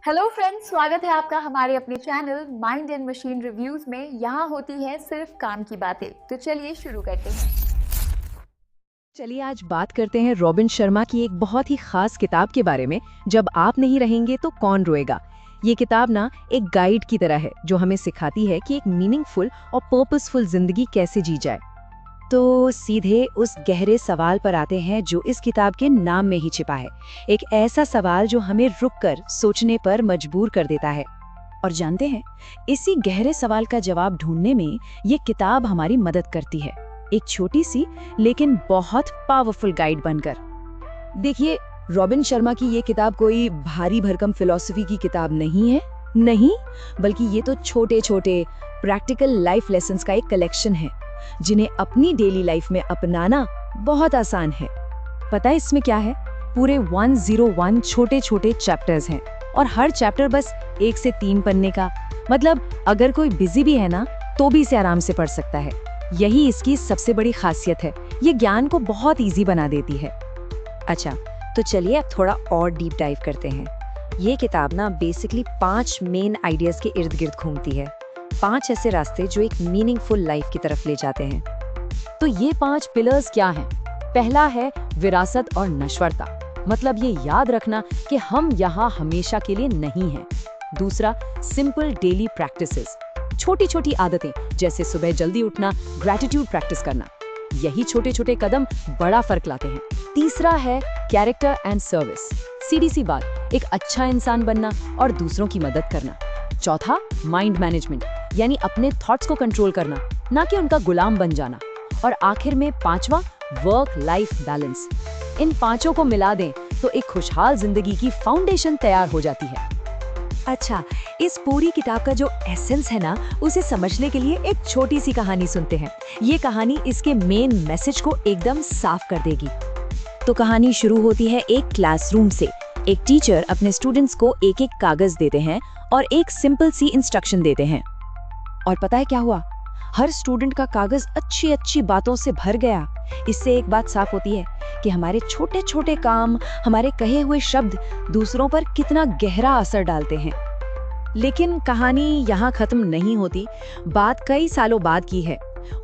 Hello friends, स्वागत है आपका हमारे अपने channel mind and machine reviews में। यहाँ होती है सिर्फ काम की बातें। तो चलिए शुरू करते हैं। चलिए आज बात करते हैं रॉबिन शर्मा की एक बहुत ही खास किताब के बारे में, जब आप नहीं रहेंगे तो कौन रोएगा। ये किताब ना एक गाइड की तरह है जो हमें सिखाती है कि एक मीनिंगफुल और पर्पसफुल जिंदगी कैसे जी जाए। तो सीधे उस गहरे सवाल पर आते हैं जो इस किताब के नाम में ही छिपा है। एक ऐसा सवाल जो हमें रुककर सोचने पर मजबूर कर देता है। और जानते हैं, इसी गहरे सवाल का जवाब ढूंढने में ये किताब हमारी मदद करती है, एक छोटी सी लेकिन बहुत पावरफुल गाइड बनकर। देखिए, रॉबिन शर्मा की ये किताब कोई भारी भरकम फिलॉसफी की किताब नहीं है, नहीं, बल्कि ये तो छोटे छोटे प्रैक्टिकल लाइफ लेसन्स का एक कलेक्शन है जिन्हें अपनी डेली लाइफ में अपनाना बहुत आसान है। पता है इसमें क्या है? पूरे 101 छोटे छोटे चैप्टर्स हैं और हर चैप्टर बस 1 से 3 पन्ने का। मतलब अगर कोई बिजी भी है ना, तो भी इसे आराम से पढ़ सकता है। यही इसकी सबसे बड़ी खासियत है, ये ज्ञान को बहुत इजी बना देती है। अच्छा, तो चलिए अब थोड़ा और डीप डाइव करते हैं। ये किताब ना बेसिकली 5 मेन आइडियाज के इर्द गिर्द घूमती है। 5 ऐसे रास्ते जो एक मीनिंगफुल लाइफ की तरफ ले जाते हैं। तो ये 5 पिलर्स क्या हैं? पहला है विरासत और नश्वरता, मतलब ये याद रखना कि हम यहाँ हमेशा के लिए नहीं हैं। दूसरा, सिंपल डेली प्रैक्टिसेस, छोटी छोटी आदतें जैसे सुबह जल्दी उठना, ग्रैटिट्यूड प्रैक्टिस करना। यही छोटे छोटे कदम बड़ा फर्क लाते हैं। तीसरा है कैरेक्टर एंड सर्विस, सीधी सी बात, एक अच्छा इंसान बनना और दूसरों की मदद करना। चौथा, माइंड मैनेजमेंट, यानी अपने थॉट्स को कंट्रोल करना, ना कि उनका गुलाम बन जाना। और आखिर में 5वां, वर्क लाइफ बैलेंस। इन 5 को मिला दें तो एक खुशहाल जिंदगी की फाउंडेशन तैयार हो जाती है। अच्छा, इस पूरी किताब का जो एसेंस है ना, उसे समझने के लिए एक छोटी सी कहानी सुनते हैं। ये कहानी इसके मेन मैसेज को एकदम साफ कर देगी। तो कहानी शुरू होती है एक क्लासरूम से। एक टीचर अपने स्टूडेंट्स को एक एक कागज देते हैं और एक सिंपल सी इंस्ट्रक्शन देते हैं। और पता है क्या हुआ? हर स्टूडेंट का कागज अच्छी अच्छी बातों से भर गया। इससे एक बात साफ होती है कि हमारे छोटे छोटे काम, हमारे कहे हुए शब्द दूसरों पर कितना गहरा असर डालते हैं। लेकिन कहानी यहाँ खत्म नहीं होती। बात कई सालों बाद की है।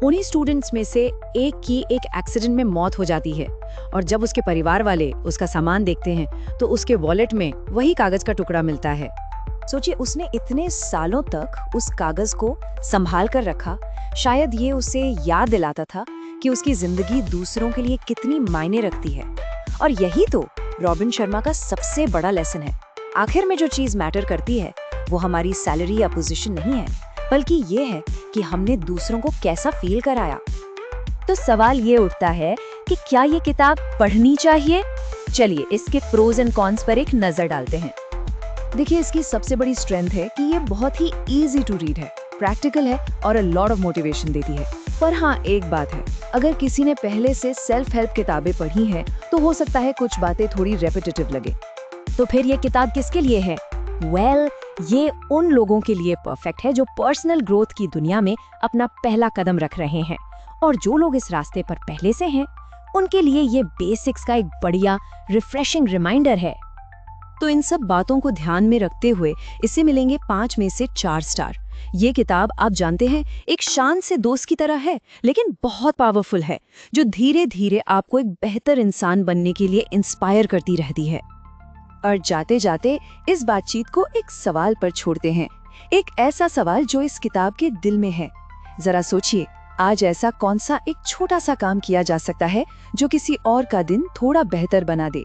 उन्हीं स्टूडेंट्स में से एक की एक एक्सीडेंट में मौत हो जाती है और जब उसके परिवार वाले उसका सामान देखते हैं तो उसके वॉलेट में वही कागज का टुकड़ा मिलता है। सोचिए, उसने इतने सालों तक उस कागज को संभाल कर रखा। शायद ये उसे याद दिलाता था कि उसकी जिंदगी दूसरों के लिए कितनी मायने रखती है। और यही तो रॉबिन शर्मा का सबसे बड़ा लेसन है। आखिर में जो चीज मैटर करती है वो हमारी सैलरी या पोजीशन नहीं है, बल्कि ये है कि हमने दूसरों को कैसा फील कराया। तो सवाल ये उठता है कि क्या ये किताब पढ़नी चाहिए? चलिए इसके प्रोज एंड कॉन्स पर एक नजर डालते हैं। देखिए, इसकी सबसे बड़ी स्ट्रेंथ है कि ये बहुत ही इजी टू रीड है, प्रैक्टिकल है और अ लॉट ऑफ मोटिवेशन देती है। पर हाँ, एक बात है, अगर किसी ने पहले से सेल्फ हेल्प किताबें पढ़ी हैं तो हो सकता है कुछ बातें थोड़ी रेपिटेटिव लगे। तो फिर ये किताब किसके लिए है? वेल, ये उन लोगों के लिए परफेक्ट है जो पर्सनल ग्रोथ की दुनिया में अपना पहला कदम रख रहे हैं। और जो लोग इस रास्ते पर पहले से हैं, उनके लिए ये बेसिक्स का एक बढ़िया रिफ्रेशिंग रिमाइंडर है। तो इन सब बातों को ध्यान में रखते हुए इसे मिलेंगे 5 में से 4 स्टार। ये किताब, आप जानते हैं, एक शांत से दोस्त की तरह है, लेकिन बहुत पावरफुल है, जो धीरे धीरे आपको एक बेहतर इंसान बनने के लिए इंस्पायर करती रहती है। और जाते जाते इस बातचीत को एक सवाल पर छोड़ते हैं, एक ऐसा सवाल जो इस किताब के दिल में है। जरा सोचिए, आज ऐसा कौन सा एक छोटा सा काम किया जा सकता है जो किसी और का दिन थोड़ा बेहतर बना दे?